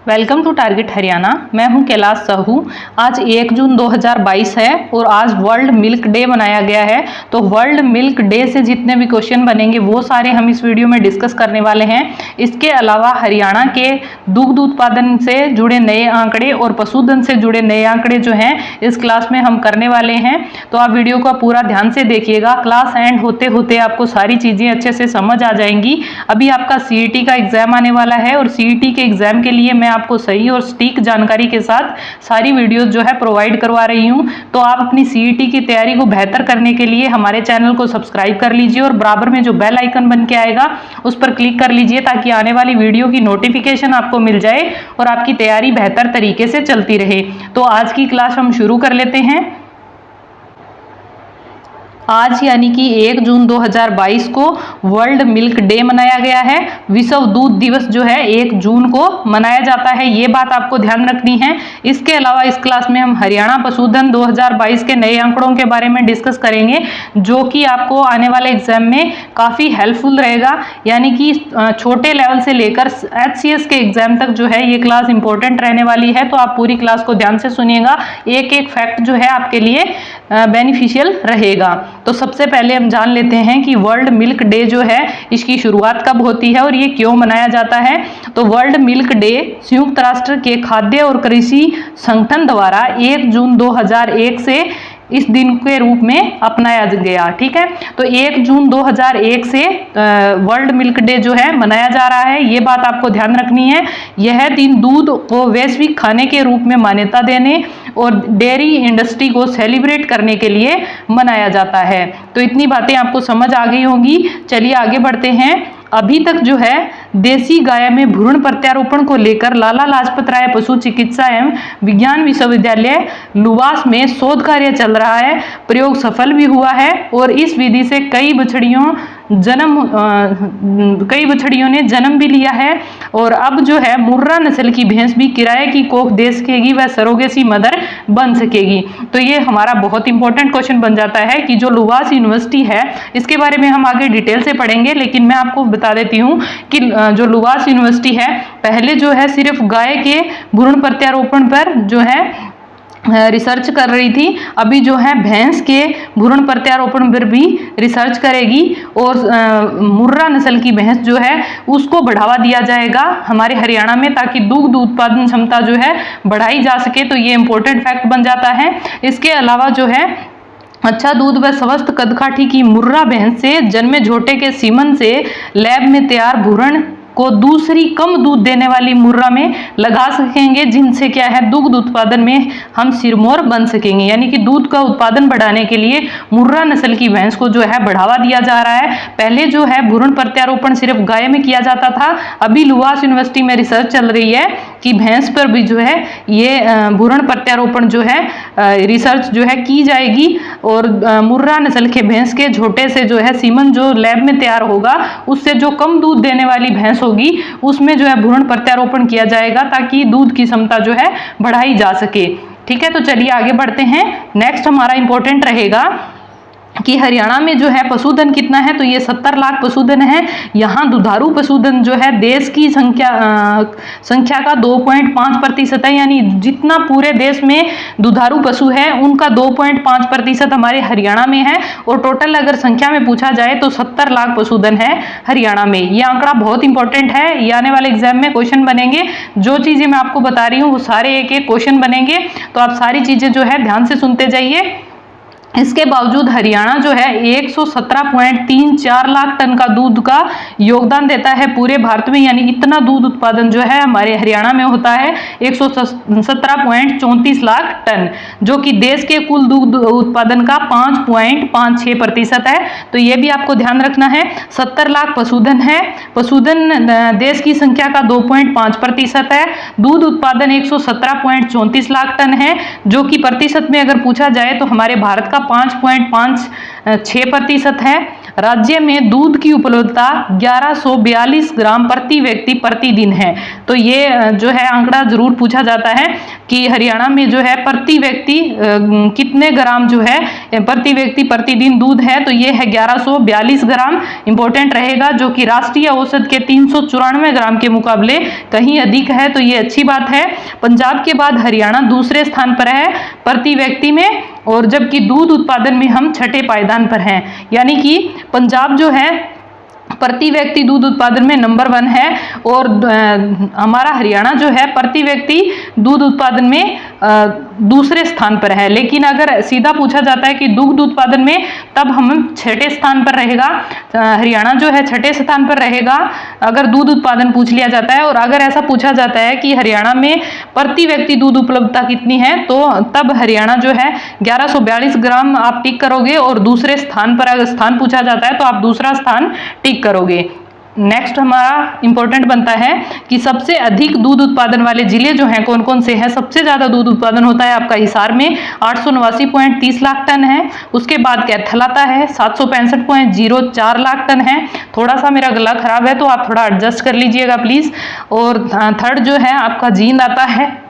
Welcome to target Haryana. मैं हूं कैलाश साहू। आज 1 जून 2022 है और आज वर्ल्ड मिल्क डे मनाया गया है। तो वर्ल्ड मिल्क डे से जितने भी क्वेश्चन बनेंगे वो सारे हम इस वीडियो में डिस्कस करने वाले हैं। इसके अलावा हरियाणा के दुग्ध उत्पादन से जुड़े नए आंकड़े और पशुधन से जुड़े नए आंकड़े जो हैं इस क्लास में हम करने वाले हैं। तो आप वीडियो को पूरा ध्यान से देखिएगा। क्लास एंड होते होते आपको सारी चीज़ें अच्छे से समझ आ जाएंगी। अभी आपका CET का एग्जाम आने वाला है और CET के एग्जाम के लिए मैं आपको सही और सटीक जानकारी के साथ सारी वीडियोस जो है प्रोवाइड करवा रही हूं। तो आप अपनी CET की तैयारी को बेहतर करने के लिए हमारे चैनल को सब्सक्राइब कर लीजिए और बराबर में जो बेल आइकन बन के आएगा उस पर क्लिक कर लीजिए ताकि आने वाली वीडियो की नोटिफिकेशन आपको मिल जाए और आपकी तैयारी बेहतर तरीके से चलती रहे। तो आज की क्लास हम शुरू कर लेते हैं। आज यानी कि 1 जून 2022 को वर्ल्ड मिल्क डे मनाया गया है। विश्व दूध दिवस जो है 1 जून को मनाया जाता है, ये बात आपको ध्यान रखनी है। इसके अलावा इस क्लास में हम हरियाणा पशुधन 2022 के नए आंकड़ों के बारे में डिस्कस करेंगे जो कि आपको आने वाले एग्जाम में काफ़ी हेल्पफुल रहेगा। यानी कि छोटे लेवल से लेकर HCS के एग्जाम तक जो है ये क्लास इंपॉर्टेंट रहने वाली है। तो आप पूरी क्लास को ध्यान से सुनिएगा, एक एक फैक्ट जो है आपके लिए बेनिफिशियल रहेगा। तो सबसे पहले हम जान लेते हैं कि वर्ल्ड मिल्क डे जो है इसकी शुरुआत कब होती है और ये क्यों मनाया जाता है। तो वर्ल्ड मिल्क डे संयुक्त राष्ट्र के खाद्य और कृषि संगठन द्वारा 1 जून 2001 से इस दिन के रूप में अपनाया गया। ठीक है, तो 1 जून 2001 से वर्ल्ड मिल्क डे जो है मनाया जा रहा है, ये बात आपको ध्यान रखनी है। यह दिन दूध को वैश्विक खाने के रूप में मान्यता देने और डेयरी इंडस्ट्री को सेलिब्रेट करने के लिए मनाया जाता है। तो इतनी बातें आपको समझ आ गई होंगी। चलिए आगे बढ़ते हैं। अभी तक जो है देसी गाय में भ्रूण प्रत्यारोपण को लेकर लाला लाजपत राय पशु चिकित्सा एवं विज्ञान विश्वविद्यालय लुवास में शोध कार्य चल रहा है। प्रयोग सफल भी हुआ है और इस विधि से कई बछड़ियों ने जन्म भी लिया है। और अब जो है मुर्रा नस्ल की भैंस भी किराए की कोख दे सकेगी व सरोगेसी मदर बन सकेगी। तो ये हमारा बहुत इंपॉर्टेंट क्वेश्चन बन जाता है कि जो लुवास यूनिवर्सिटी है इसके बारे में हम आगे डिटेल से पढ़ेंगे, लेकिन मैं आपको बता देती हूँ कि जो लुवास यूनिवर्सिटी है पहले जो है सिर्फ गाय के भ्रूण प्रत्यारोपण पर जो है रिसर्च कर रही थी। अभी जो है भैंस के भ्रूण प्रत्यारोपण पर भी रिसर्च करेगी और मुर्रा नस्ल की भैंस जो है उसको बढ़ावा दिया जाएगा हमारे हरियाणा में ताकि दुग्ध उत्पादन क्षमता जो है बढ़ाई जा सके। तो ये इंपॉर्टेंट फैक्ट बन जाता है। इसके अलावा जो है अच्छा दूध व स्वस्थ कदकाठी की मुर्रा भैंस से जन्मे झोटे के सीमन से लैब में तैयार भ्रूण को दूसरी कम दूध देने वाली मुर्रा में लगा सकेंगे, जिनसे क्या है दुग्ध उत्पादन में हम सिरमौर बन सकेंगे। यानी कि दूध का उत्पादन बढ़ाने के लिए मुर्रा नस्ल की भैंस को जो है बढ़ावा दिया जा रहा है। पहले जो है भ्रूण प्रत्यारोपण सिर्फ गाय में किया जाता था, अभी लुवास यूनिवर्सिटी में रिसर्च चल रही है कि भैंस पर भी जो है ये भ्रूण प्रत्यारोपण जो है रिसर्च जो है की जाएगी और मुर्रा नस्ल के भैंस के झोटे से जो है सीमन जो लैब में तैयार होगा उससे जो कम दूध देने वाली भैंस होगी उसमें जो है भ्रूण प्रत्यारोपण किया जाएगा ताकि दूध की क्षमता जो है बढ़ाई जा सके। ठीक है, तो चलिए आगे बढ़ते हैं। नेक्स्ट हमारा इंपॉर्टेंट रहेगा कि हरियाणा में जो है पशुधन कितना है। तो ये 70 लाख पशुधन है। यहाँ दुधारू पशुधन जो है देश की संख्या का 2.5% है। यानी जितना पूरे देश में दुधारू पशु है उनका 2.5% हमारे हरियाणा में है और टोटल अगर संख्या में पूछा जाए तो 70 लाख पशुधन है हरियाणा में। ये आंकड़ा बहुत इंपॉर्टेंट है, ये आने वाले एग्जाम में क्वेश्चन बनेंगे। जो चीजें मैं आपको बता रही हूँ वो सारे एक एक क्वेश्चन बनेंगे, तो आप सारी चीजें जो है ध्यान से सुनते जाइए। इसके बावजूद हरियाणा जो है 117.34 लाख टन का दूध का योगदान देता है पूरे भारत में। यानी इतना दूध उत्पादन जो है हमारे हरियाणा में होता है 117.34 लाख टन, जो कि देश के कुल दूध उत्पादन का 5.56% है। तो ये भी आपको ध्यान रखना है। 70 लाख पशुधन है। पशुधन देश की संख्या का 2.5% है। दूध उत्पादन 117.34 लाख टन है, जो कि प्रतिशत में अगर पूछा जाए तो हमारे भारत का 5.56% है। राज्य में दूध की उपलब्धता 1142 ग्राम प्रति व्यक्ति प्रतिदिन है। तो ये जो है आंकड़ा जरूर पूछा जाता है कि हरियाणा में जो है प्रति व्यक्ति कितने ग्राम जो है प्रति व्यक्ति प्रतिदिन दूध है, तो ये है 1142 ग्राम इंपॉर्टेंट रहेगा, जो कि राष्ट्रीय औसत के 394 ग्राम के मुकाबले कहीं अधिक है। तो ये अच्छी बात है। पंजाब के बाद हरियाणा दूसरे स्थान पर है प्रति व्यक्ति में, और जबकि दूध उत्पादन में हम छठे पायदान पर हैं। यानी कि पंजाब जो है प्रति व्यक्ति दूध उत्पादन में नंबर 1 है, और हमारा हरियाणा जो है प्रति व्यक्ति दूध उत्पादन में दूसरे स्थान पर है। लेकिन अगर सीधा पूछा जाता है कि दुग्ध उत्पादन में, तब हम छठे स्थान पर रहेगा। हरियाणा जो है छठे स्थान पर रहेगा अगर दूध उत्पादन पूछ लिया जाता है। और अगर ऐसा पूछा जाता है कि हरियाणा में प्रति व्यक्ति दूध उपलब्धता कितनी है, तो तब हरियाणा जो है 1142 ग्राम आप टिक करोगे, और दूसरे स्थान पर अगर स्थान पूछा जाता है तो आप दूसरा स्थान टिक करोगे। नेक्स्ट हमारा इंपॉर्टेंट बनता है कि सबसे अधिक दूध उत्पादन वाले जिले जो हैं कौन कौन से हैं। सबसे ज्यादा दूध उत्पादन होता है आपका हिसार में 889.30 लाख टन है। उसके बाद कैथल आता है 765.04 लाख टन है। थोड़ा सा मेरा गला खराब है तो आप थोड़ा एडजस्ट कर लीजिएगा प्लीज। और थर्ड जो है आपका जींद आता है,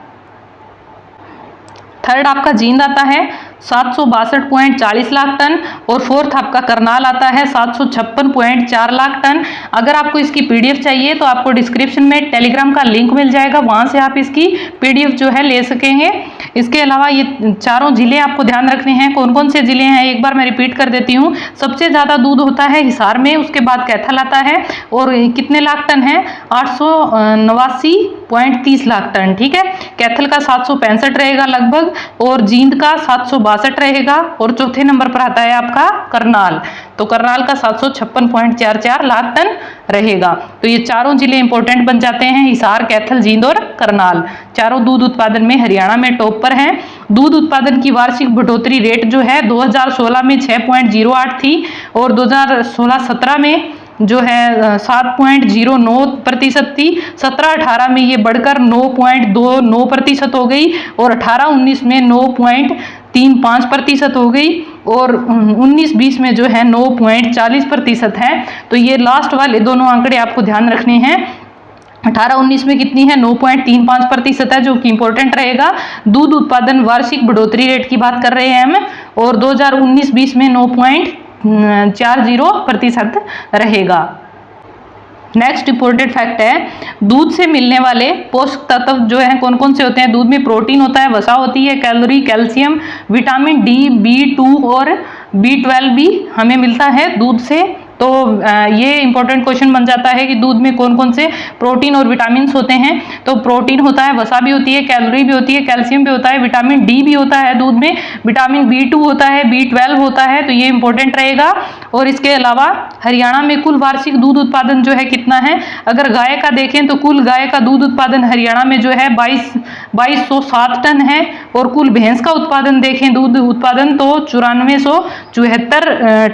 थर्ड आपका जींद आता है 762.40 लाख टन, और फोर्थ आपका करनाल आता है 756.4 लाख टन। अगर आपको इसकी पीडीएफ चाहिए तो आपको डिस्क्रिप्शन में टेलीग्राम का लिंक मिल जाएगा, वहां से आप इसकी पीडीएफ जो है ले सकेंगे। इसके अलावा ये चारों जिले आपको ध्यान रखने हैं। कौन कौन से जिले हैं एक बार मैं रिपीट कर देती हूँ। सबसे ज्यादा दूध होता है हिसार में, उसके बाद कैथल आता है, और कितने लाख टन है 889.30 लाख टन। ठीक है, कैथल का 765 रहेगा लगभग, और जींद का 762 रहेगा, और चौथे नंबर पर आता है आपका करनाल। तो करनाल का 756.44 लाख टन रहेगा। तो ये चारों जिले इंपॉर्टेंट बन जाते हैं, हिसार, कैथल, जींद और करनाल। चारों दूध उत्पादन में हरियाणा में टॉप पर हैं। दूध उत्पादन की वार्षिक बढ़ोतरी रेट जो है 2016 में 6.08 थी, और 2016-17 में जो है 7.09% थी। 17-18 में ये बढ़कर 9.29% हो गई, और 18-19 में 9.35% हो गई, और 19-20 में जो है 9.40% है। तो ये लास्ट वाले दोनों आंकड़े आपको ध्यान रखने हैं। 18-19 में कितनी है 9.35% है, जो कि इंपॉर्टेंट रहेगा। दूध उत्पादन वार्षिक बढ़ोतरी रेट की बात कर रहे हैं हम, और 2019-20 में 9.40% रहेगा। नेक्स्ट इंपॉर्टेंट फैक्ट है, दूध से मिलने वाले पोषक तत्व जो है कौन कौन से होते हैं। दूध में प्रोटीन होता है, वसा होती है, calorie, calcium, vitamin D, B2 और B12 भी हमें मिलता है दूध से। तो ये इंपॉर्टेंट क्वेश्चन बन जाता है कि दूध में कौन कौन से प्रोटीन और विटामिन होते हैं। तो प्रोटीन होता है, वसा भी होती है, कैलोरी भी होती है, कैल्शियम भी होता है, विटामिन डी भी होता है दूध में, विटामिन B2 होता है, B12 होता है। तो ये इंपॉर्टेंट रहेगा। और इसके अलावा हरियाणा में कुल वार्षिक दूध उत्पादन जो है कितना है, अगर गाय का देखें तो कुल गाय का दूध उत्पादन हरियाणा में जो है 2207 टन है, और कुल भैंस का उत्पादन देखें दूध उत्पादन तो 9474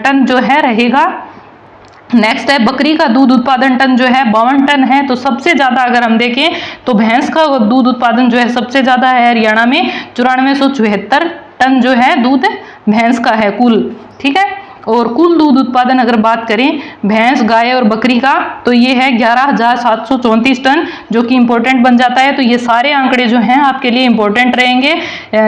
टन जो है रहेगा। नेक्स्ट है बकरी का दूध उत्पादन टन जो है 52 टन है। तो सबसे ज्यादा अगर हम देखें तो भैंस का दूध उत्पादन जो है सबसे ज्यादा है हरियाणा में, 9474 टन जो है दूध भैंस का है कुल। ठीक है, और कुल दूध उत्पादन अगर बात करें भैंस, गाय और बकरी का, तो ये है 11,734 टन, जो कि इंपॉर्टेंट बन जाता है। तो ये सारे आंकड़े जो हैं आपके लिए इंपॉर्टेंट रहेंगे,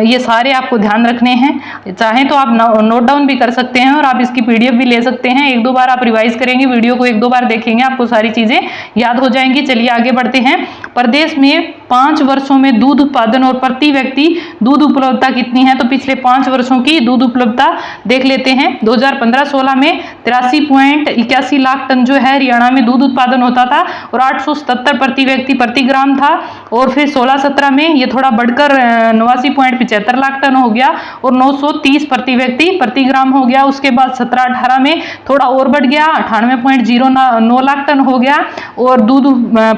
ये सारे आपको ध्यान रखने हैं। चाहें तो आप नोट डाउन भी कर सकते हैं, और आप इसकी पीडीएफ भी ले सकते हैं। एक दो बार आप रिवाइज करेंगे, वीडियो को एक दो बार देखेंगे, आपको सारी चीजें याद हो जाएंगी। चलिए आगे बढ़ते हैं। प्रदेश में 5 वर्षों में दूध उत्पादन और प्रति व्यक्ति दूध उपलब्धता कितनी है। तो पिछले 5 वर्षों की दूध उपलब्धता देख लेते हैं। 2015-16 में 83.81 लाख टन जो है हरियाणा में दूध उत्पादन होता था, और 877 प्रति व्यक्ति प्रति ग्राम था। और फिर 16-17 में ये थोड़ा बढ़कर 89.75 लाख टन हो गया, और 930 प्रति व्यक्ति प्रति ग्राम हो गया। उसके बाद 17-18 में थोड़ा और बढ़ गया, 98.09 लाख टन हो गया, और दूध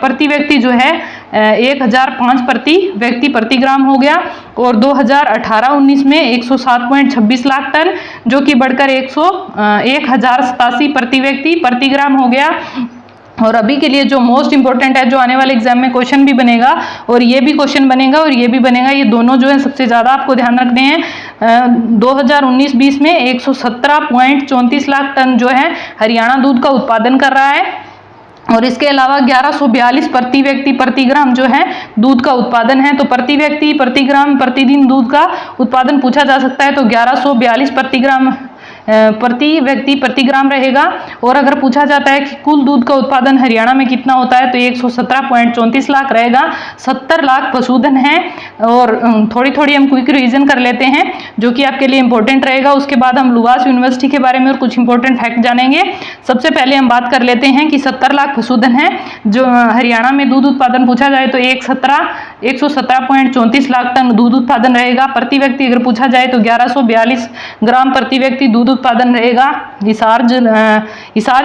प्रति व्यक्ति जो है 1005 प्रति व्यक्ति प्रति ग्राम हो गया। और 2018-19 में 107.26 लाख टन, जो कि बढ़कर 1087 प्रति व्यक्ति प्रति ग्राम हो गया। और अभी के लिए जो मोस्ट इंपॉर्टेंट है, जो आने वाले एग्जाम में क्वेश्चन भी बनेगा और ये भी क्वेश्चन बनेगा और ये भी बनेगा, ये दोनों जो है सबसे ज़्यादा आपको ध्यान रखने हैं। 2019-20 में 117.34 लाख टन जो है हरियाणा दूध का उत्पादन कर रहा है और इसके अलावा 1142 प्रति व्यक्ति प्रति ग्राम जो है दूध का उत्पादन है। तो प्रति व्यक्ति प्रति ग्राम प्रतिदिन दूध का उत्पादन पूछा जा सकता है, तो 1142 प्रति व्यक्ति प्रति ग्राम रहेगा। और अगर पूछा जाता है कि कुल दूध का उत्पादन हरियाणा में कितना होता है, तो 117.34 लाख रहेगा। 70 लाख पशुधन है। और थोड़ी थोड़ी हम क्विक रिवीजन कर लेते हैं जो कि आपके लिए इंपॉर्टेंट रहेगा। उसके बाद हम लुवास यूनिवर्सिटी के बारे में और कुछ इंपॉर्टेंट फैक्ट जानेंगे। सबसे पहले हम बात कर लेते हैं कि 70 लाख पशुधन है जो हरियाणा में दूध उत्पादन पूछा जाए तो 117.34 लाख टन दूध उत्पादन रहेगा। प्रति व्यक्ति अगर पूछा जाए तो 1142 ग्राम प्रति व्यक्ति दूध उत्पादन रहेगा। हिसार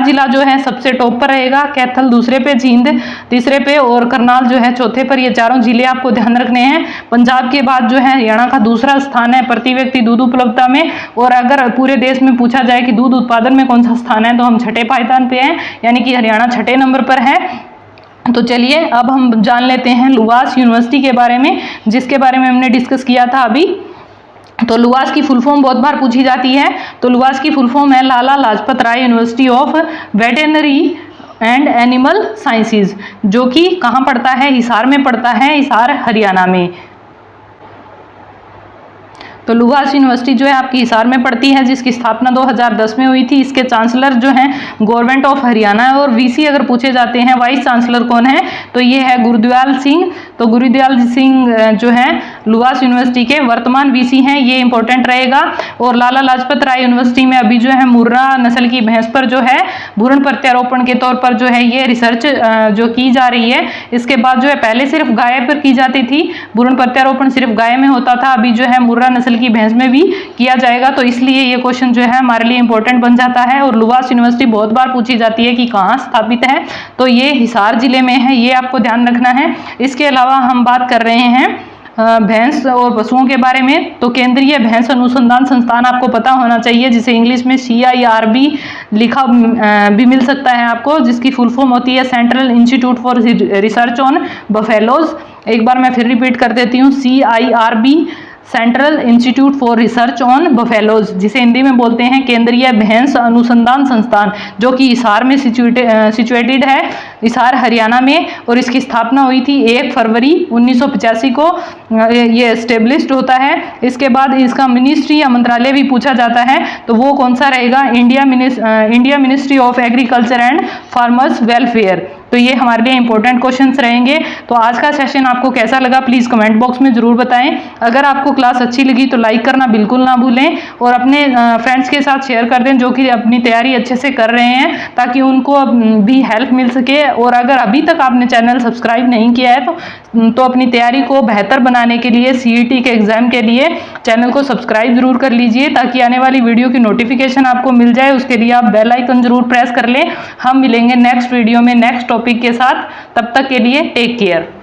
जिला जो है सबसे टॉप पर रहेगा, कैथल दूसरे पे, जींद तीसरे पे और करनाल जो है चौथे पर। ये चारों जिले आपको ध्यान रखने हैं। पंजाब के बाद जो है हरियाणा का दूसरा स्थान है प्रति व्यक्ति दूध उपलब्धता में। और अगर पूरे देश में पूछा जाए कि दूध उत्पादन में कौन सा स्थान है, तो हम छठे पायदान पे हैं, यानी कि हरियाणा छठे नंबर पर है। तो चलिए अब हम जान लेते हैं लुवास यूनिवर्सिटी के बारे में, जिसके बारे में हमने डिस्कस किया था अभी। तो लुवास की फुल फॉर्म बहुत बार पूछी जाती है। तो लुवास की फुल फॉर्म है Lala Lajpat Rai university of veterinary and animal sciences, जो कि कहाँ पड़ता है, हिसार में पड़ता है, हिसार हरियाणा में। तो लुवास यूनिवर्सिटी जो है आपकी हिसार में पड़ती है, जिसकी स्थापना 2010 में हुई थी। इसके चांसलर जो हैं गवर्नमेंट ऑफ हरियाणा है। और वीसी अगर पूछे जाते हैं वाइस चांसलर कौन है, तो ये है गुरुदयाल सिंह। तो गुरुदयाल सिंह जो है लुवास यूनिवर्सिटी के वर्तमान वीसी हैं, ये इंपॉर्टेंट रहेगा। और लाला लाजपत राय यूनिवर्सिटी में अभी जो है मुर्रा नस्ल की भैंस पर जो है भ्रूण प्रत्यारोपण के तौर पर जो है ये रिसर्च जो की जा रही है। इसके बाद जो है पहले सिर्फ गाय पर की जाती थी, भ्रूण प्रत्यारोपण सिर्फ गाय में होता था। अभी जो है मुर्रा नस्ल की भैंस में भी किया जाएगा। तो इसलिए ये क्वेश्चन जो है हमारे लिए इंपॉर्टेंट बन जाता है। और लुवास यूनिवर्सिटी बहुत बार पूछी जाती है कि कहाँ स्थापित है, तो ये हिसार जिले में है, ये आपको ध्यान रखना है। इसके अलावा हम बात कर रहे हैं भैंस और पशुओं के बारे में। तो केंद्रीय भैंस अनुसंधान संस्थान आपको पता होना चाहिए, जिसे इंग्लिश में CIRB लिखा भी मिल सकता है आपको, जिसकी फुल फॉर्म होती है central institute for research on buffaloes. एक बार मैं फिर रिपीट कर देती हूँ, CIRB central institute for research on buffaloes, जिसे हिंदी में बोलते हैं केंद्रीय भैंस अनुसंधान संस्थान, जो कि हिसार में सिचुएटेड है, हिसार हरियाणा में। और इसकी स्थापना हुई थी 1 फरवरी 1985 को ये एस्टेब्लिश्ड होता है। इसके बाद इसका मिनिस्ट्री या मंत्रालय भी पूछा जाता है, तो वो कौन सा रहेगा, India ministry of agriculture and farmers welfare. तो ये हमारे लिए इंपॉर्टेंट क्वेश्चंस रहेंगे। तो आज का सेशन आपको कैसा लगा प्लीज़ कमेंट बॉक्स में ज़रूर बताएं। अगर आपको क्लास अच्छी लगी तो लाइक करना बिल्कुल ना भूलें और अपने फ्रेंड्स के साथ शेयर कर दें जो कि अपनी तैयारी अच्छे से कर रहे हैं, ताकि उनको भी हेल्प मिल सके। और अगर अभी तक आपने चैनल सब्सक्राइब नहीं किया है तो अपनी तैयारी को बेहतर बनाने के लिए CET के एग्ज़ाम के लिए चैनल को सब्सक्राइब जरूर कर लीजिए, ताकि आने वाली वीडियो की नोटिफिकेशन आपको मिल जाए। उसके लिए आप बेल आइकन जरूर प्रेस कर लें। हम मिलेंगे नेक्स्ट वीडियो में नेक्स्ट टॉपिक के साथ। तब तक के लिए टेक केयर।